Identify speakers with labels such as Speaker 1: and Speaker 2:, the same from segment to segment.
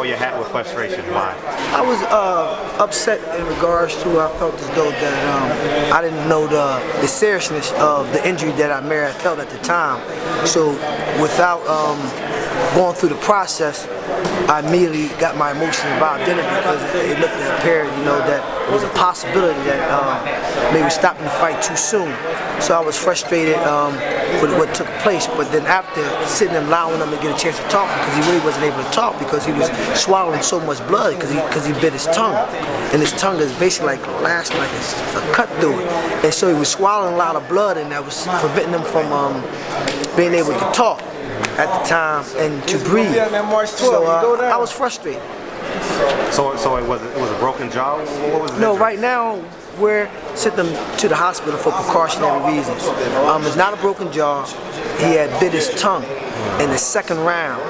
Speaker 1: your hat with frustration. Why?
Speaker 2: I was upset in regards to I felt as though that I didn't know the seriousness of the injury that Amir had felt at the time. So without going through the process, I immediately got my emotions involved in it because it looked apparent, that it was a possibility that maybe stopping the fight too soon. So I was frustrated with what took place. But then after sitting and allowing him to get a chance to talk, because he really wasn't able to talk because he was swallowing so much blood because he bit his tongue, and his tongue is basically like a cut through it, and so he was swallowing a lot of blood, and that was preventing him from being able to talk at the time and to breathe. So I was frustrated.
Speaker 1: So it was a broken jaw? What was it?
Speaker 2: No, right now we're sending him to the hospital for precautionary reasons. It's not a broken jaw. He had bit his tongue in the second round,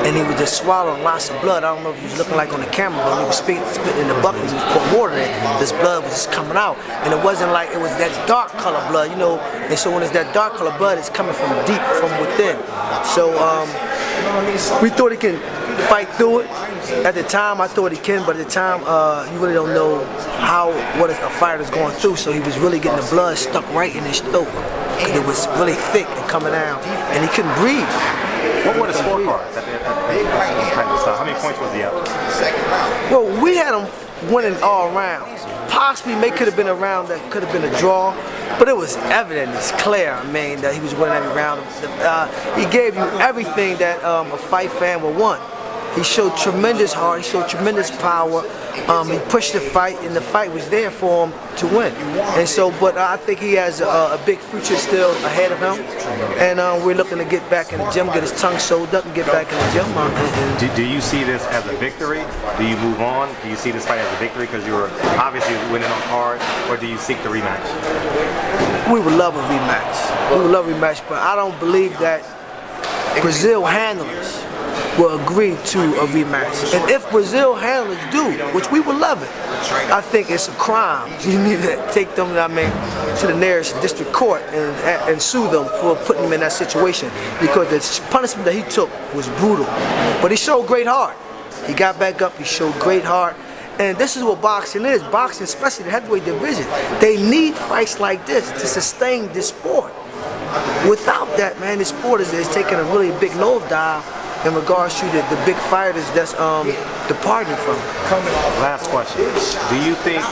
Speaker 2: and he was just swallowing lots of blood. I don't know if he was looking like on the camera, but when he was spitting in the bucket, he was pouring water in. This blood was just coming out, and it wasn't like it was that dark color blood, And so when it's that dark color blood, it's coming from deep, from within. So we thought he can fight through it. At the time, I thought he can, but at the time, you really don't know what a fighter's going through. So he was really getting the blood stuck right in his throat. It was really thick and coming out, and he couldn't breathe.
Speaker 1: What were the scorecards at the How many points was he up?
Speaker 2: Well, we had him winning all rounds. Possibly, could have been a round that could have been a draw, but it was evident, it's clear, that he was winning every round. He gave you everything that a fight fan would want. He showed tremendous heart, he showed tremendous power. He pushed the fight, and the fight was there for him to win. And so, but I think he has a big future still ahead of him. And we're looking to get back in the gym, get his tongue sewed up, and get back in the gym.
Speaker 1: Do you see this as a victory? Do you move on? Do you see this fight as a victory because you were obviously winning on card, or do you seek the rematch?
Speaker 2: We would love a rematch. We would love a rematch, but I don't believe that Brazil handlers will agree to a rematch. And if Brazil handlers do, which we would love it, I think it's a crime. You need to take them, to the nearest district court and sue them for putting them in that situation, because the punishment that he took was brutal. But he showed great heart. He got back up, he showed great heart. And this is what boxing is. Boxing, especially the heavyweight division, they need fights like this to sustain this sport. Without that, man, this sport is taking a really big nosedive in regards to the big fighters that's departing from it.
Speaker 1: Last question. Do you think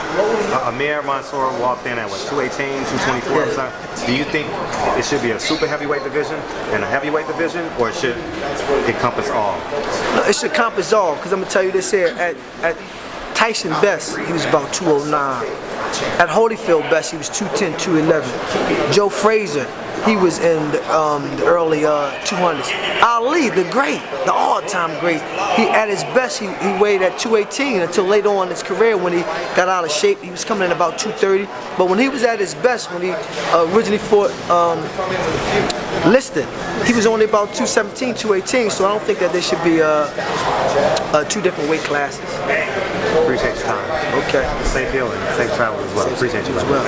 Speaker 1: Amir Mansour walked in at 218, 224 or something? Do you think it should be a super heavyweight division and a heavyweight division, or it should encompass all?
Speaker 2: No, it should encompass all, because I'm going to tell you this here. At Tyson best, he was about 209. At Holyfield best, he was 210, 211. Joe Frazier, he was in the early 200s. Ali, the great, the all-time great, at his best, he weighed at 218 until later on in his career when he got out of shape. He was coming in about 230. But when he was at his best, when he originally fought Liston, he was only about 217, 218. So I don't think that there should be two different weight classes.
Speaker 1: Appreciate your time.
Speaker 2: Okay.
Speaker 1: Safe healing, safe travel as well. Appreciate you as well.